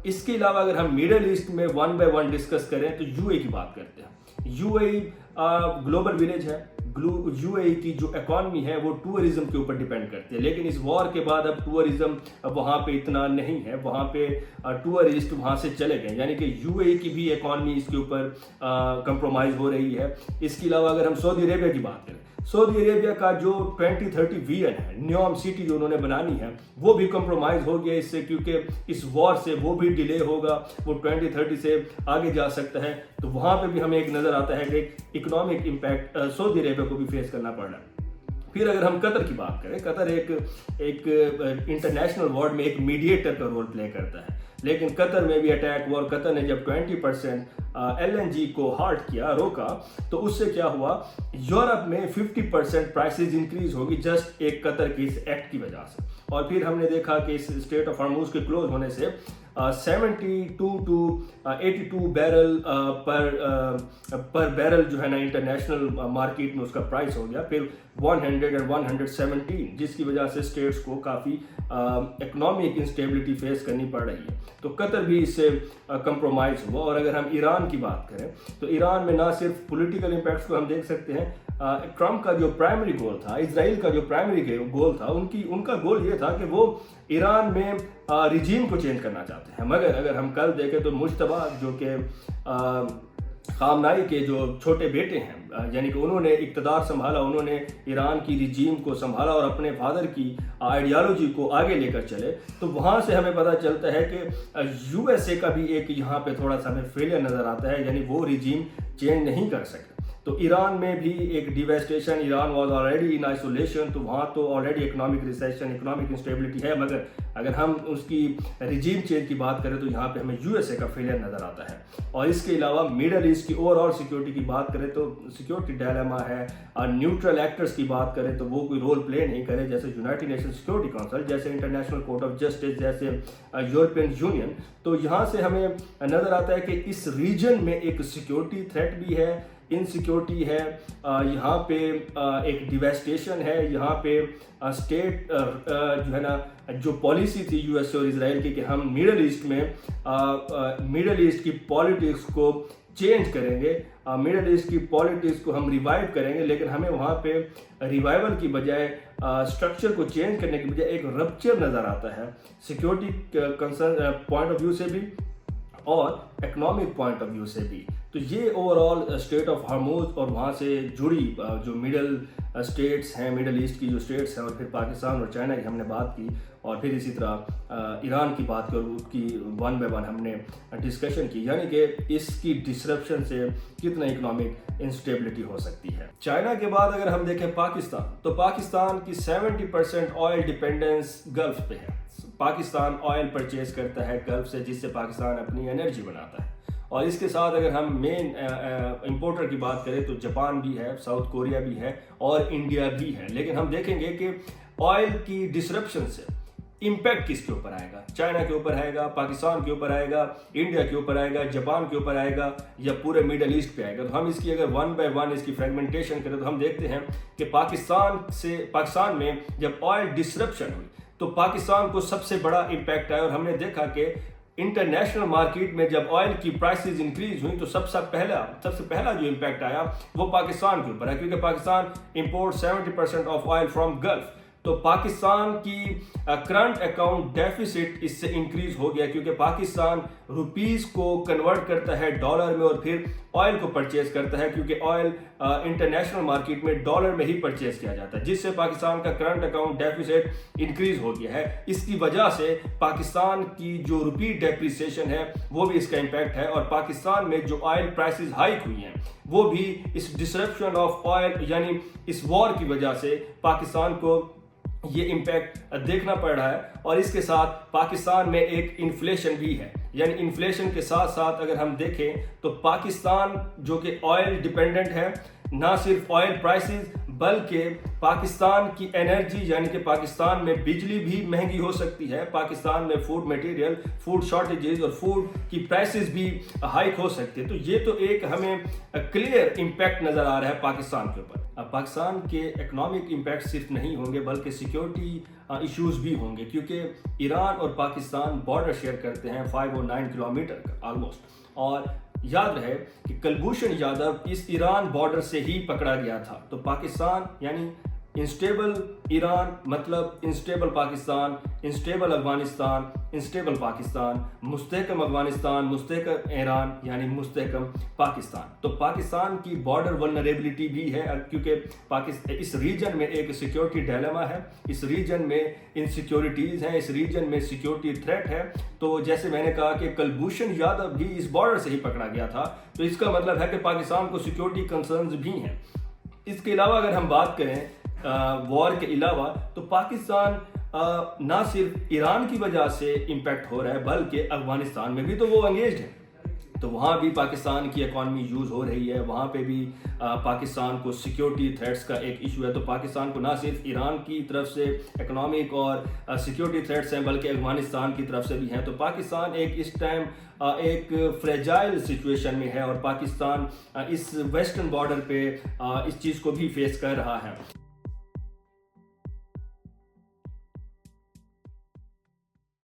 اس کے علاوہ اگر ہم میڈل ایسٹ میں ون بائی ون ڈسکس کریں تو یو اے کی بات کرتے ہیں. یو اے گلوبل ولیج ہے. یو اے کی جو اکانومی ہے وہ ٹورزم کے اوپر ڈیپینڈ کرتی ہے, لیکن اس وار کے بعد اب ٹورزم وہاں پہ اتنا نہیں ہے, وہاں پہ ٹورسٹ وہاں سے چلے گئے, یعنی کہ یو اے کی بھی اکانومی اس کے اوپر کمپرومائز ہو رہی ہے. اس کے علاوہ اگر ہم سعودی عربیہ کی بات کریں, سعودی عربیہ کا جو 2030 ویژن ہے, نیوم سٹی جو انہوں نے بنانی ہے, وہ بھی کمپرومائز ہو گیا اس سے, کیونکہ اس وار سے وہ بھی ڈیلے ہوگا, وہ 2030 سے آگے جا سکتا ہے. تو وہاں پہ بھی ہمیں ایک نظر آتا ہے کہ اکنامک امپیکٹ سعودی عربیہ کو بھی فیس کرنا پڑ رہا ہے. پھر اگر ہم قطر کی بات کریں, قطر ایک انٹرنیشنل وارڈ میں ایک میڈیٹر کا رول پلے کرتا ہے, لیکن قطر میں بھی اٹیک ہوا, اور قطر نے جب 20% LNG کو ہارٹ کیا, روکا, تو اس سے کیا ہوا, یورپ میں 50% پرائسز انکریز ہوگی جسٹ ایک قطر کی اس ایکٹ کی وجہ سے. اور پھر ہم نے دیکھا کہ اس اسٹریٹ آف ہارموز کے کلوز ہونے سے 72 to 82 بیرل پر بیرل جو ہے نا انٹرنیشنل مارکیٹ میں اس کا پرائس ہو گیا, پھر 100 اور 117, جس کی وجہ سے اسٹیٹس کو کافی اکنامک انسٹیبلٹی فیس کرنی پڑ رہی ہے. تو قطر بھی اس سے کمپرومائز ہوا. اور اگر ہم ایران کی بات کریں تو ایران میں نہ صرف پولیٹیکل امپیکٹس کو ہم دیکھ سکتے ہیں, ٹرمپ کا جو پرائمری گول تھا, اسرائیل کا جو پرائمری گول تھا, ان کا گول یہ تھا کہ وہ ایران میں ریجیم کو چینج کرنا چاہتے ہیں. مگر اگر ہم کل دیکھیں تو مجتبی جو کہ خامنائی کے جو چھوٹے بیٹے ہیں, یعنی کہ انہوں نے اقتدار سنبھالا, انہوں نے ایران کی ریجیم کو سنبھالا اور اپنے فادر کی آئیڈیالوجی کو آگے لے کر چلے, تو وہاں سے ہمیں پتہ چلتا ہے کہ یو ایس اے کا بھی ایک یہاں پہ تھوڑا سا ہمیں فیلئر نظر آتا ہے, یعنی وہ ریجیم چینج نہیں کر سکتے. تو ایران میں بھی ایک ڈیویسٹیشن, Iran was already in isolation, تو وہاں تو already economic recession, economic instability ہے, مگر اگر ہم اس کی ریجیم چینج کی بات کریں تو یہاں پہ ہمیں یو ایس اے کا فیلئر نظر آتا ہے. اور اس کے علاوہ میڈل ایسٹ کی اوور آل سیکورٹی کی بات کریں تو سیکورٹی ڈائلیما ہے, اور نیوٹرل ایکٹرز کی بات کریں تو وہ کوئی رول پلے نہیں کرے, جیسے یونائٹڈ نیشن سیکورٹی کونسل, جیسے انٹرنیشنل کورٹ آف جسٹس, جیسے یورپین یونین. تو یہاں سے ہمیں نظر آتا ہے کہ اس ریجن میں ایک سیکورٹی تھریٹ بھی ہے, انسیکیورٹی ہے, یہاں پہ ایک ڈیویسٹیشن ہے, یہاں پہ اسٹیٹ جو ہے نا جو پالیسی تھی یو ایس اے اور اسرائیل کی کہ ہم میڈل ایسٹ میں میڈل ایسٹ کی پالیٹکس کو چینج کریں گے, میڈل ایسٹ کی پالیٹکس کو ہم ریوائیو کریں گے, لیکن ہمیں وہاں پہ ریوائیول کی بجائے اسٹرکچر کو چینج کرنے کی بجائے ایک رپچر نظر آتا ہے, security concern point of view سے بھی اور اکنامک پوائنٹ آف ویو سے بھی. تو یہ اوور آل اسٹریٹ آف ہارموز اور وہاں سے جڑی جو مڈل اسٹیٹس ہیں, مڈل ایسٹ کی جو اسٹیٹس ہیں, اور پھر پاکستان اور چائنا کی ہم نے بات کی, اور پھر اسی طرح ایران کی بات کروں, اس کی ون بائی ون ہم نے ڈسکشن کی, یعنی کہ اس کی ڈسرپشن سے کتنا اکنامک انسٹیبلٹی ہو سکتی ہے. چائنا کے بعد اگر ہم دیکھیں پاکستان, تو پاکستان کی 70% آئل ڈیپینڈنس گلف پہ ہے. پاکستان آئل پرچیز کرتا ہے گلف سے, جس سے پاکستان اپنی انرجی بناتا ہے. اور اس کے ساتھ اگر ہم مین امپورٹر کی بات کریں تو جاپان بھی ہے, ساؤتھ کوریا بھی ہے, اور انڈیا بھی ہے. لیکن ہم دیکھیں گے کہ آئل کی ڈسرپشن سے امپیکٹ کس کے اوپر آئے گا, چائنا کے اوپر آئے گا, پاکستان کے اوپر آئے گا, انڈیا کے اوپر آئے گا, جاپان کے اوپر آئے گا, یا پورے مڈل ایسٹ پہ آئے گا. تو ہم اس کی اگر ون بائی ون اس کی فریگمنٹیشن کریں تو ہم دیکھتے ہیں کہ پاکستان میں جب آئل ڈسرپشن ہوئی تو پاکستان کو سب سے بڑا امپیکٹ آیا, اور ہم نے دیکھا کہ انٹرنیشنل مارکیٹ میں جب آئل کی پرائسز انکریز ہوئیں تو سب سے پہلا جو امپیکٹ آیا وہ پاکستان کے اوپر ہے, کیونکہ Pakistan import 70% of oil from golf. تو پاکستان کی کرنٹ اکاؤنٹ ڈیفیسٹ اس سے انکریز ہو گیا, کیونکہ پاکستان روپیز کو کنورٹ کرتا ہے ڈالر میں اور پھر آئل کو پرچیز کرتا ہے, کیونکہ آئل انٹرنیشنل مارکیٹ میں ڈالر میں ہی پرچیز کیا جاتا ہے, جس سے پاکستان کا کرنٹ اکاؤنٹ ڈیفیسٹ انکریز ہو گیا ہے. اس کی وجہ سے پاکستان کی جو روپی ڈیپریسیشن ہے وہ بھی اس کا امپیکٹ ہے, اور پاکستان میں جو آئل پرائسز ہائک ہوئی ہیں وہ بھی اس ڈسرپشن آف آئل یعنی اس وار کی وجہ سے پاکستان کو یہ امپیکٹ دیکھنا پڑ رہا ہے. اور اس کے ساتھ پاکستان میں ایک انفلیشن بھی ہے, یعنی انفلیشن کے ساتھ ساتھ اگر ہم دیکھیں تو پاکستان جو کہ آئل ڈیپینڈنٹ ہے, نہ صرف آئل پرائسز بلکہ پاکستان کی انرجی یعنی کہ پاکستان میں بجلی بھی مہنگی ہو سکتی ہے، پاکستان میں فوڈ میٹیریل، فوڈ شارٹیجز اور فوڈ کی پرائسز بھی ہائک ہو سکتے ہیں۔ تو یہ تو ایک ہمیں کلیئر امپیکٹ نظر آ رہا ہے پاکستان کے اوپر۔ اب پاکستان کے اکنامک امپیکٹ صرف نہیں ہوں گے بلکہ سیکیورٹی ایشوز بھی ہوں گے، کیونکہ ایران اور پاکستان بارڈر شیئر کرتے ہیں 509 کلومیٹر کا آلموسٹ، اور یاد رہے کہ کلبھوشن یادو اس ایران بارڈر سے ہی پکڑا گیا تھا۔ تو پاکستان یعنی انسٹیبل ایران مطلب unstable Pakistan, unstable Afghanistan, unstable Pakistan, مستحکم افغانستان، مستحکم ایران یعنی مستحکم پاکستان۔ تو پاکستان کی بارڈر ولنریبلٹی بھی ہے، کیونکہ اس ریجن میں ایک سیکیورٹی ڈائلیما ہے، اس ریجن میں انسیکیورٹیز ہیں، اس ریجن میں سیکیورٹی تھریٹ ہے۔ تو جیسے میں نے کہا کہ کلبھوشن یادو بھی اس بارڈر سے ہی پکڑا گیا تھا، تو اس کا مطلب ہے کہ پاکستان کو سیکیورٹی کنسرنز بھی ہیں۔ اس کے علاوہ اگر ہم بات کریں وار کے علاوہ، تو پاکستان نہ صرف ایران کی وجہ سے امپیکٹ ہو رہا ہے بلکہ افغانستان میں بھی تو وہ انگیجڈ ہے، تو وہاں بھی پاکستان کی اکانومی یوز ہو رہی ہے، وہاں پہ بھی پاکستان کو سیکیورٹی تھریٹس کا ایک ایشو ہے۔ تو پاکستان کو نہ صرف ایران کی طرف سے اکنامک اور سیکیورٹی تھریٹس ہیں بلکہ افغانستان کی طرف سے بھی ہیں۔ تو پاکستان اس ٹائم ایک فریجائل سچویشن میں ہے، اور پاکستان اس ویسٹرن بارڈر پہ اس چیز کو بھی فیس کر رہا ہے۔